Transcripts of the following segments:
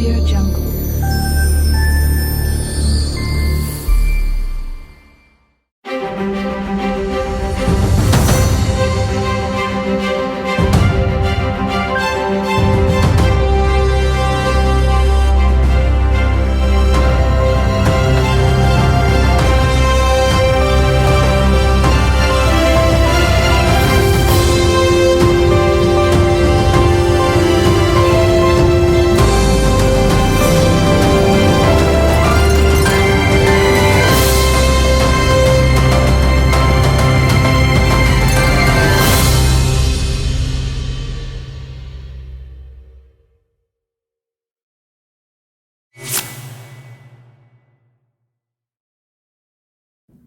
AudioJungle.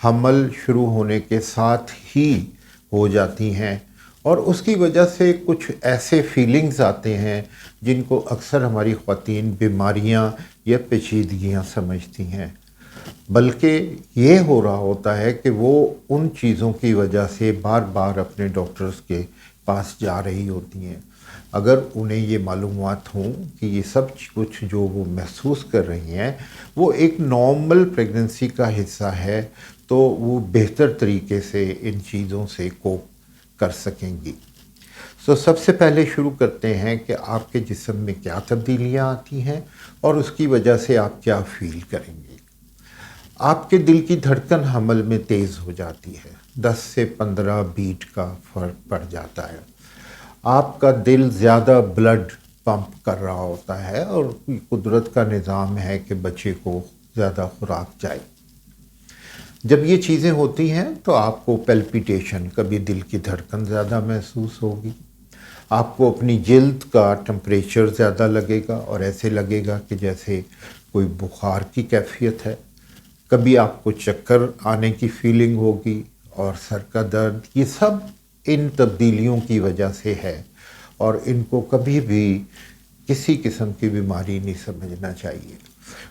حمل شروع ہونے کے ساتھ ہی ہو جاتی ہیں، اور اس کی وجہ سے کچھ ایسے فیلنگز آتے ہیں جن کو اکثر ہماری خواتین بیماریاں یا پیچیدگیاں سمجھتی ہیں، بلکہ یہ ہو رہا ہوتا ہے کہ وہ ان چیزوں کی وجہ سے بار بار اپنے ڈاکٹرز کے پاس جا رہی ہوتی ہیں۔ اگر انہیں یہ معلومات ہوں کہ یہ سب کچھ جو وہ محسوس کر رہی ہیں وہ ایک نارمل پریگننسی کا حصہ ہے، تو وہ بہتر طریقے سے ان چیزوں سے کوپ کر سکیں گی۔ سب سے پہلے شروع کرتے ہیں کہ آپ کے جسم میں کیا تبدیلیاں آتی ہیں اور اس کی وجہ سے آپ کیا فیل کریں گے۔ آپ کے دل کی دھڑکن حمل میں تیز ہو جاتی ہے، 10 سے 15 بیٹ کا فرق پڑ جاتا ہے۔ آپ کا دل زیادہ بلڈ پمپ کر رہا ہوتا ہے، اور قدرت کا نظام ہے کہ بچے کو زیادہ خوراک جائے۔ جب یہ چیزیں ہوتی ہیں تو آپ کو پیلپیٹیشن، کبھی دل کی دھڑکن زیادہ محسوس ہوگی، آپ کو اپنی جلد کا ٹمپریچر زیادہ لگے گا اور ایسے لگے گا کہ جیسے کوئی بخار کی کیفیت ہے، کبھی آپ کو چکر آنے کی فیلنگ ہوگی اور سر کا درد۔ یہ سب ان تبدیلیوں کی وجہ سے ہے، اور ان کو کبھی بھی کسی قسم کی بیماری نہیں سمجھنا چاہیے۔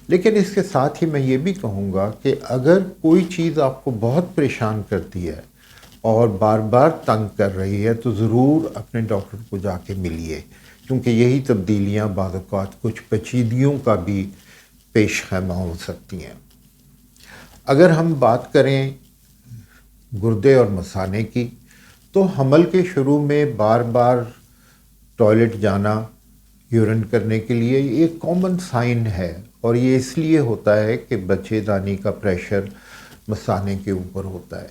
لیکن اس کے ساتھ ہی میں یہ بھی کہوں گا کہ اگر کوئی چیز آپ کو بہت پریشان کرتی ہے اور بار بار تنگ کر رہی ہے تو ضرور اپنے ڈاکٹر کو جا کے ملیے، کیونکہ یہی تبدیلیاں بعض اوقات کچھ پیچیدگیوں کا بھی پیش خیمہ ہو سکتی ہیں۔ اگر ہم بات کریں گردے اور مثانے کی، تو حمل کے شروع میں بار بار ٹوائلٹ جانا، یورین کرنے کے لیے ایک کامن سائن ہے، اور یہ اس لیے ہوتا ہے کہ بچے دانی کا پریشر مثانے کے اوپر ہوتا ہے۔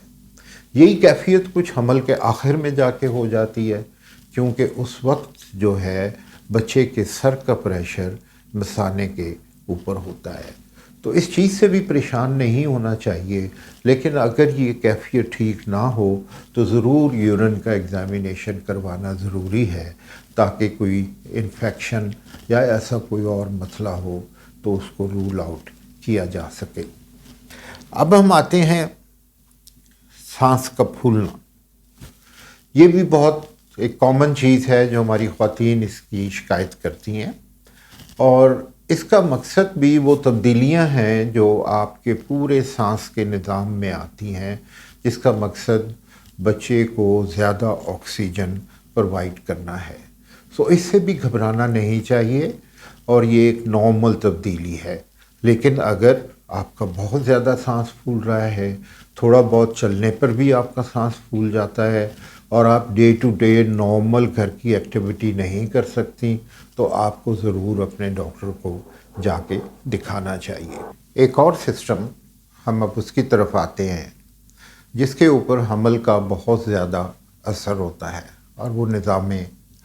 یہی کیفیت کچھ حمل کے آخر میں جا کے ہو جاتی ہے، کیونکہ اس وقت جو ہے بچے کے سر کا پریشر مثانے کے اوپر ہوتا ہے۔ تو اس چیز سے بھی پریشان نہیں ہونا چاہیے، لیکن اگر یہ کیفیت ٹھیک نہ ہو تو ضرور یورین کا ایگزامینیشن کروانا ضروری ہے، تاکہ کوئی انفیکشن یا ایسا کوئی اور مسئلہ ہو تو اس کو رول آؤٹ کیا جا سکے۔ اب ہم آتے ہیں سانس کا پھولنا۔ یہ بھی بہت ایک کامن چیز ہے جو ہماری خواتین اس کی شکایت کرتی ہیں، اور اس کا مقصد بھی وہ تبدیلیاں ہیں جو آپ کے پورے سانس کے نظام میں آتی ہیں، جس کا مقصد بچے کو زیادہ آکسیجن پرووائڈ کرنا ہے۔ اس سے بھی گھبرانا نہیں چاہیے، اور یہ ایک نارمل تبدیلی ہے۔ لیکن اگر آپ کا بہت زیادہ سانس پھول رہا ہے، تھوڑا بہت چلنے پر بھی آپ کا سانس پھول جاتا ہے، اور آپ ڈے ٹو ڈے نارمل گھر کی ایکٹیویٹی نہیں کر سکتی، تو آپ کو ضرور اپنے ڈاکٹر کو جا کے دکھانا چاہیے۔ ایک اور سسٹم، ہم اب اس کی طرف آتے ہیں جس کے اوپر حمل کا بہت زیادہ اثر ہوتا ہے، اور وہ نظام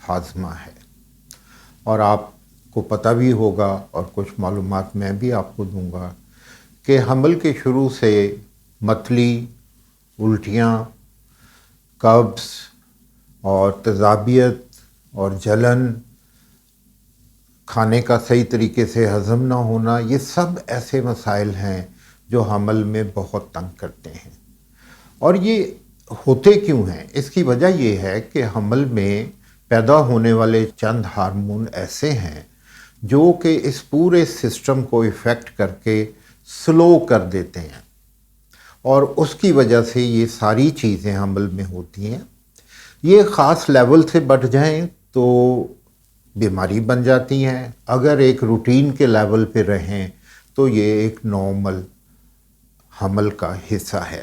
ہاضمہ ہے۔ اور آپ کو پتہ بھی ہوگا، اور کچھ معلومات میں بھی آپ کو دوں گا، کہ حمل کے شروع سے متلی، الٹیاں، قبض اور تیزابیت اور جلن، کھانے کا صحیح طریقے سے ہضم نہ ہونا، یہ سب ایسے مسائل ہیں جو حمل میں بہت تنگ کرتے ہیں۔ اور یہ ہوتے کیوں ہیں؟ اس کی وجہ یہ ہے کہ حمل میں پیدا ہونے والے چند ہارمون ایسے ہیں جو کہ اس پورے سسٹم کو افیکٹ کر کے سلو کر دیتے ہیں، اور اس کی وجہ سے یہ ساری چیزیں حمل میں ہوتی ہیں۔ یہ خاص لیول سے بڑھ جائیں تو بیماری بن جاتی ہیں، اگر ایک روٹین کے لیول پہ رہیں تو یہ ایک نارمل حمل کا حصہ ہے۔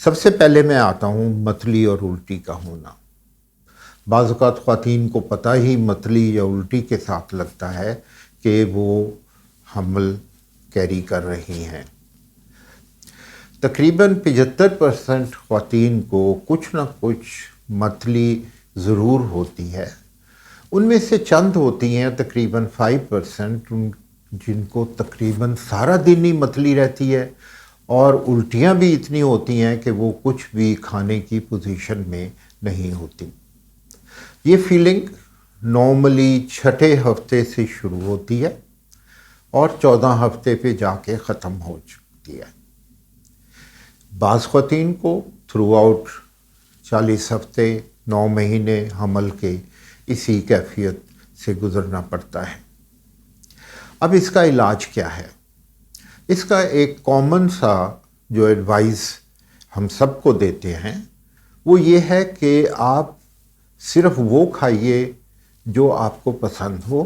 سب سے پہلے میں آتا ہوں متلی اور الٹی کا ہونا۔ بعض اوقات خواتین کو پتہ ہی متلی یا الٹی کے ساتھ لگتا ہے کہ وہ حمل کیری کر رہی ہیں۔ تقریباً 75% خواتین کو کچھ نہ کچھ متلی ضرور ہوتی ہے۔ ان میں سے چند ہوتی ہیں تقریباً 5% جن کو تقریباً سارا دن ہی متلی رہتی ہے، اور الٹیاں بھی اتنی ہوتی ہیں کہ وہ کچھ بھی کھانے کی پوزیشن میں نہیں ہوتی۔ یہ فیلنگ نارملی 6 ہفتے سے شروع ہوتی ہے اور 14 ہفتے پہ جا کے ختم ہو چکتی ہے۔ بعض خواتین کو تھرو آؤٹ 40 ہفتے 9 مہینے حمل کے اسی کیفیت سے گزرنا پڑتا ہے۔ اب اس کا علاج کیا ہے؟ اس کا ایک کامن سا جو ایڈوائز ہم سب کو دیتے ہیں وہ یہ ہے کہ آپ صرف وہ کھائیے جو آپ کو پسند ہو،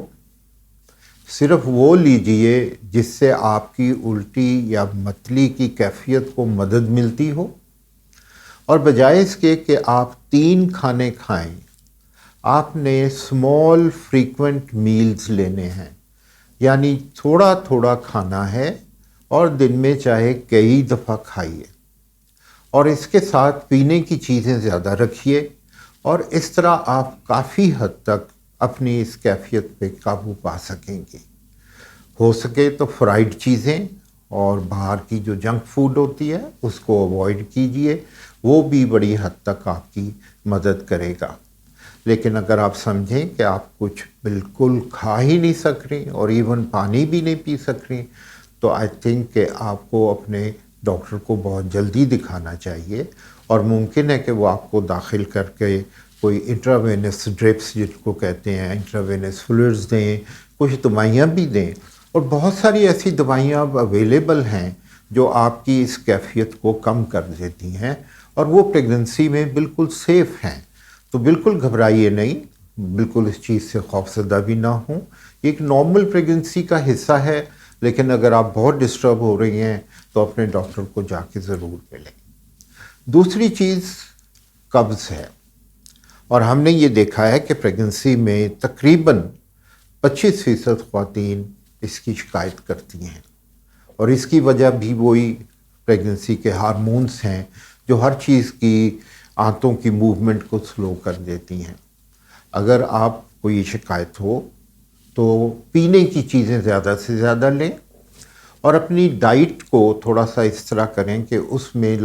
صرف وہ لیجئے جس سے آپ کی الٹی یا متلی کی کیفیت کو مدد ملتی ہو، اور بجائے اس کے کہ آپ 3 کھانے کھائیں، آپ نے اسمال فریکوینٹ میلز لینے ہیں، یعنی تھوڑا تھوڑا کھانا ہے اور دن میں چاہے کئی دفعہ کھائیے، اور اس کے ساتھ پینے کی چیزیں زیادہ رکھیے، اور اس طرح آپ کافی حد تک اپنی اس کیفیت پہ قابو پا سکیں گے۔ ہو سکے تو فرائیڈ چیزیں اور باہر کی جو جنک فوڈ ہوتی ہے اس کو اوائڈ کیجئے، وہ بھی بڑی حد تک آپ کی مدد کرے گا۔ لیکن اگر آپ سمجھیں کہ آپ کچھ بالکل کھا ہی نہیں سک رہی اور ایون پانی بھی نہیں پی سک رہی، تو آئی تھنک کہ آپ کو اپنے ڈاکٹر کو بہت جلدی دکھانا چاہیے، اور ممکن ہے کہ وہ آپ کو داخل کر کے کوئی انٹراوینس ڈرپس جن کو کہتے ہیں، انٹراوینس فلوئڈز دیں، کچھ دوائیاں بھی دیں، اور بہت ساری ایسی دوائیاں اب اویلیبل ہیں جو آپ کی اس کیفیت کو کم کر دیتی ہیں، اور وہ پریگننسی میں بالکل سیف ہیں۔ تو بالکل گھبرائیے نہیں، بالکل اس چیز سے خوفزدہ بھی نہ ہوں، ایک نارمل پریگننسی کا حصہ ہے، لیکن اگر آپ بہت ڈسٹرب ہو رہی ہیں تو اپنے ڈاکٹر کو جا کے ضرور ملیں۔ دوسری چیز قبض ہے، اور ہم نے یہ دیکھا ہے کہ پریگننسی میں تقریباً 25% خواتین اس کی شکایت کرتی ہیں، اور اس کی وجہ بھی وہی پریگننسی کے ہارمونز ہیں جو ہر چیز کی آنتوں کی موومنٹ کو سلو کر دیتی ہیں۔ اگر آپ کو یہ شکایت ہو تو پینے کی چیزیں زیادہ سے زیادہ لیں، اور اپنی ڈائٹ کو تھوڑا سا اس طرح کریں کہ اس میں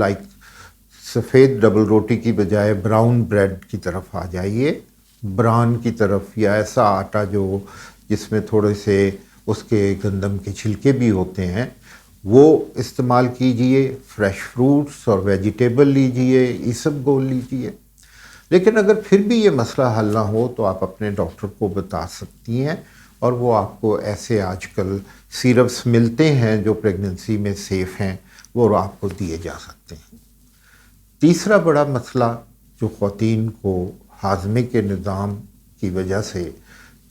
سفید ڈبل روٹی کی بجائے براؤن بریڈ کی طرف آ جائیے، بران کی طرف، یا ایسا آٹا جس میں تھوڑے سے اس کے گندم کے چھلکے بھی ہوتے ہیں وہ استعمال کیجئے، فریش فروٹس اور ویجیٹیبل لیجئے، اسبگول لیجئے۔ لیکن اگر پھر بھی یہ مسئلہ حل نہ ہو تو آپ اپنے ڈاکٹر کو بتا سکتی ہیں، اور وہ آپ کو ایسے آج کل سیرپس ملتے ہیں جو پریگننسی میں سیف ہیں، وہ آپ کو دیے جا سکتے ہیں۔ تیسرا بڑا مسئلہ جو خواتین کو ہاضمے کے نظام کی وجہ سے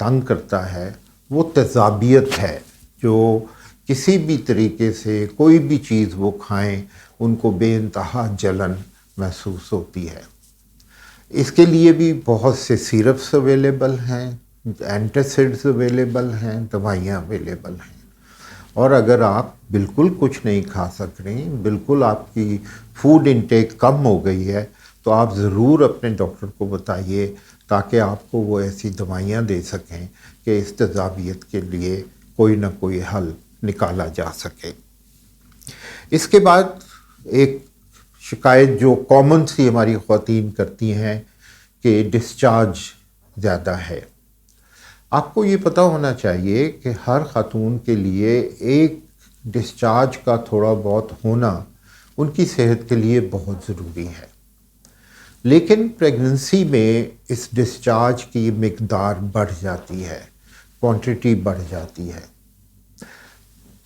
تنگ کرتا ہے وہ تیزابیت ہے، جو کسی بھی طریقے سے کوئی بھی چیز وہ کھائیں ان کو بے انتہا جلن محسوس ہوتی ہے۔ اس کے لیے بھی بہت سے سیرپس اویلیبل ہیں، اینٹاسڈز اویلیبل ہیں، دوائیاں اویلیبل ہیں، اور اگر آپ بالکل کچھ نہیں کھا سک رہی، بالکل آپ کی فوڈ انٹیک کم ہو گئی ہے، تو آپ ضرور اپنے ڈاکٹر کو بتائیے تاکہ آپ کو وہ ایسی دوائیاں دے سکیں کہ اس تیزابیت کے لیے کوئی نہ کوئی حل نکالا جا سکے۔ اس کے بعد ایک شکایت جو کامن سی ہماری خواتین کرتی ہیں کہ ڈسچارج زیادہ ہے۔ آپ کو یہ پتہ ہونا چاہیے کہ ہر خاتون کے لیے ایک ڈسچارج کا تھوڑا بہت ہونا ان کی صحت کے لیے بہت ضروری ہے، لیکن پریگننسی میں اس ڈسچارج کی مقدار بڑھ جاتی ہے، کوانٹٹی بڑھ جاتی ہے۔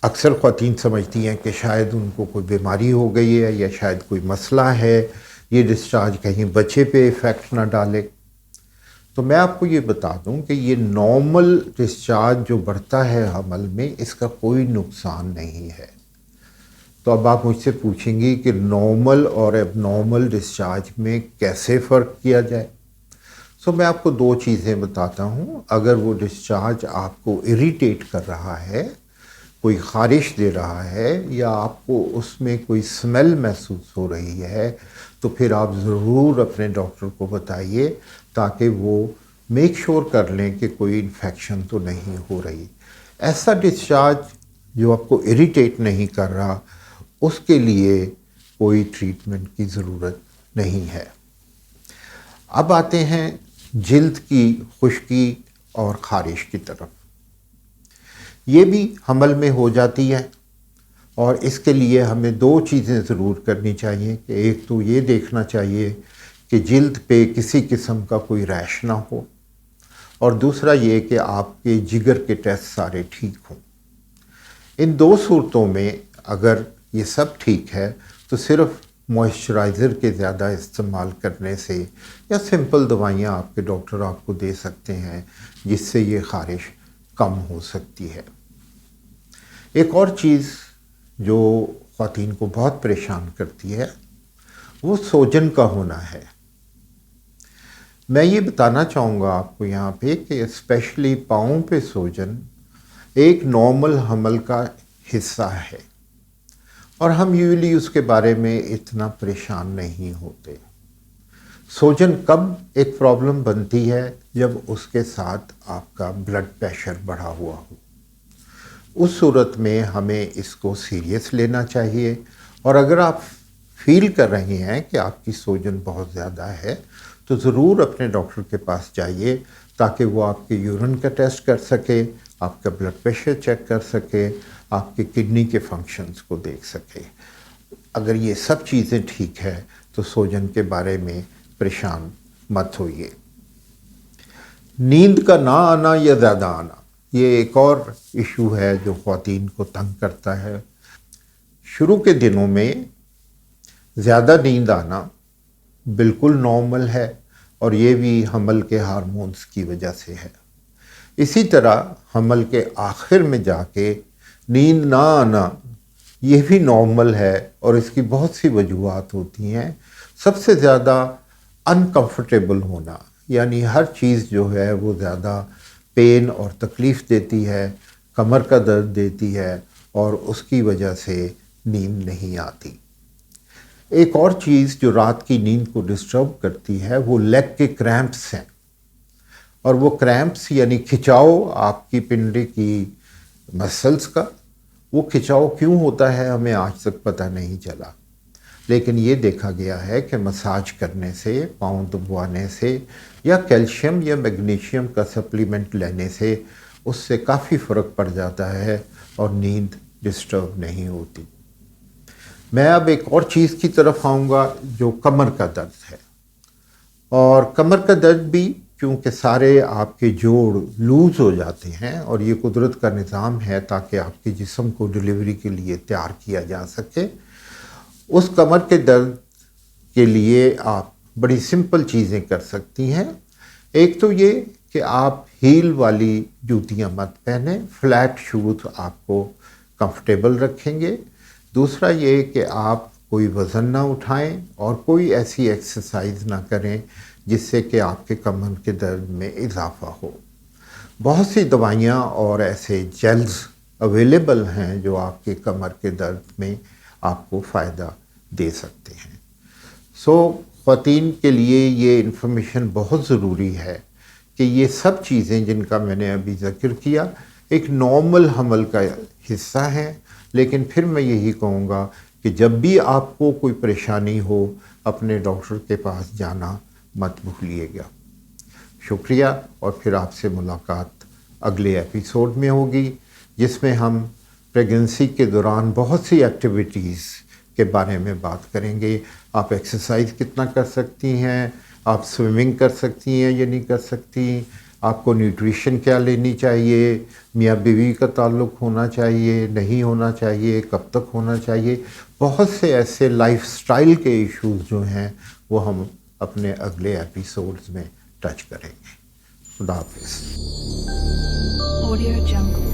اکثر خواتین سمجھتی ہیں کہ شاید ان کو کوئی بیماری ہو گئی ہے یا شاید کوئی مسئلہ ہے، یہ ڈسچارج کہیں بچے پہ ایفیکٹ نہ ڈالے۔ تو میں آپ کو یہ بتا دوں کہ یہ نارمل ڈسچارج جو بڑھتا ہے حمل میں، اس کا کوئی نقصان نہیں ہے۔ تو اب آپ مجھ سے پوچھیں گی کہ نارمل اور اب نارمل ڈسچارج میں کیسے فرق کیا جائے؟ میں آپ کو 2 چیزیں بتاتا ہوں۔ اگر وہ ڈسچارج آپ کو اریٹیٹ کر رہا ہے، کوئی خارش دے رہا ہے، یا آپ کو اس میں کوئی سمیل محسوس ہو رہی ہے، تو پھر آپ ضرور اپنے ڈاکٹر کو بتائیے تاکہ وہ میک شور کر لیں کہ کوئی انفیکشن تو نہیں ہو رہی۔ ایسا ڈسچارج جو آپ کو اریٹیٹ نہیں کر رہا، اس کے لیے کوئی ٹریٹمنٹ کی ضرورت نہیں ہے۔ اب آتے ہیں جلد کی خشکی اور خارش کی طرف۔ یہ بھی حمل میں ہو جاتی ہے، اور اس کے لیے ہمیں 2 چیزیں ضرور کرنی چاہیے کہ ایک تو یہ دیکھنا چاہیے کہ جلد پہ کسی قسم کا کوئی ریش نہ ہو، اور دوسرا یہ کہ آپ کے جگر کے ٹیسٹ سارے ٹھیک ہوں۔ ان 2 صورتوں میں اگر یہ سب ٹھیک ہے تو صرف موئسچرائزر کے زیادہ استعمال کرنے سے یا سمپل دوائیاں آپ کے ڈاکٹر آپ کو دے سکتے ہیں جس سے یہ خارش کم ہو سکتی ہے۔ ایک اور چیز جو خواتین کو بہت پریشان کرتی ہے وہ سوجن کا ہونا ہے۔ میں یہ بتانا چاہوں گا آپ کو یہاں پہ کہ اسپیشلی پاؤں پہ سوجن ایک نارمل حمل کا حصہ ہے، اور ہم یوزلی اس کے بارے میں اتنا پریشان نہیں ہوتے۔ سوجن کب ایک پرابلم بنتی ہے؟ جب اس کے ساتھ آپ کا بلڈ پریشر بڑھا ہوا ہو۔ اس صورت میں ہمیں اس کو سیریس لینا چاہیے، اور اگر آپ فیل کر رہے ہیں کہ آپ کی سوجن بہت زیادہ ہے تو ضرور اپنے ڈاکٹر کے پاس جائیے تاکہ وہ آپ کے یورین کا ٹیسٹ کر سکے، آپ کا بلڈ پریشر چیک کر سکے، آپ کے کڈنی کے فنکشنز کو دیکھ سکے۔ اگر یہ سب چیزیں ٹھیک ہے تو سوجن کے بارے میں پریشان مت ہوئیے۔ نیند کا نہ آنا یا زیادہ آنا، یہ ایک اور ایشو ہے جو خواتین کو تنگ کرتا ہے۔ شروع کے دنوں میں زیادہ نیند آنا بالکل نارمل ہے، اور یہ بھی حمل کے ہارمونز کی وجہ سے ہے۔ اسی طرح حمل کے آخر میں جا کے نیند نہ آنا یہ بھی نارمل ہے، اور اس کی بہت سی وجوہات ہوتی ہیں۔ سب سے زیادہ انکمفرٹیبل ہونا، یعنی ہر چیز جو ہے وہ زیادہ پین اور تکلیف دیتی ہے، کمر کا درد دیتی ہے، اور اس کی وجہ سے نیند نہیں آتی۔ ایک اور چیز جو رات کی نیند کو ڈسٹرب کرتی ہے وہ لیگ کے کریمپس ہیں، اور وہ کریمپس یعنی کھچاؤ آپ کی پنڈلی کی مسلز کا، وہ کھچاؤ کیوں ہوتا ہے ہمیں آج تک پتہ نہیں چلا، لیکن یہ دیکھا گیا ہے کہ مساج کرنے سے، پاؤں دبوانے سے، یا کیلشیم یا میگنیشیم کا سپلیمنٹ لینے سے اس سے کافی فرق پڑ جاتا ہے اور نیند ڈسٹرب نہیں ہوتی۔ میں اب ایک اور چیز کی طرف آؤں گا جو کمر کا درد ہے، اور کمر کا درد بھی کیونکہ سارے آپ کے جوڑ لوز ہو جاتے ہیں، اور یہ قدرت کا نظام ہے تاکہ آپ کے جسم کو ڈلیوری کے لیے تیار کیا جا سکے۔ اس کمر کے درد کے لیے آپ بڑی سمپل چیزیں کر سکتی ہیں۔ ایک تو یہ کہ آپ ہیل والی جوتیاں مت پہنیں، فلیٹ شوز آپ کو کمفرٹیبل رکھیں گے۔ دوسرا یہ کہ آپ کوئی وزن نہ اٹھائیں اور کوئی ایسی ایکسرسائز نہ کریں جس سے کہ آپ کے کمر کے درد میں اضافہ ہو۔ بہت سی دوائیاں اور ایسے جیلز اویلیبل ہیں جو آپ کے کمر کے درد میں آپ کو فائدہ دے سکتے ہیں۔ خواتین کے لیے یہ انفارمیشن بہت ضروری ہے کہ یہ سب چیزیں جن کا میں نے ابھی ذکر کیا ایک نارمل حمل کا حصہ ہیں، لیکن پھر میں یہی کہوں گا کہ جب بھی آپ کو کوئی پریشانی ہو اپنے ڈاکٹر کے پاس جانا مت بھولیے گا۔ شکریہ، اور پھر آپ سے ملاقات اگلے ایپیسوڈ میں ہوگی جس میں ہم پریگننسی کے دوران بہت سی ایکٹیویٹیز کے بارے میں بات کریں گے۔ آپ ایکسرسائز کتنا کر سکتی ہیں، آپ سوئمنگ کر سکتی ہیں یا نہیں کر سکتی، آپ کو نیوٹریشن کیا لینی چاہیے، میاں بیوی کا تعلق ہونا چاہیے نہیں ہونا چاہیے، کب تک ہونا چاہیے۔ بہت سے ایسے لائف سٹائل کے ایشوز جو ہیں وہ ہم اپنے اگلے ایپیسوڈز میں ٹچ کریں گے۔ خدا حافظ۔ Audio Jungle.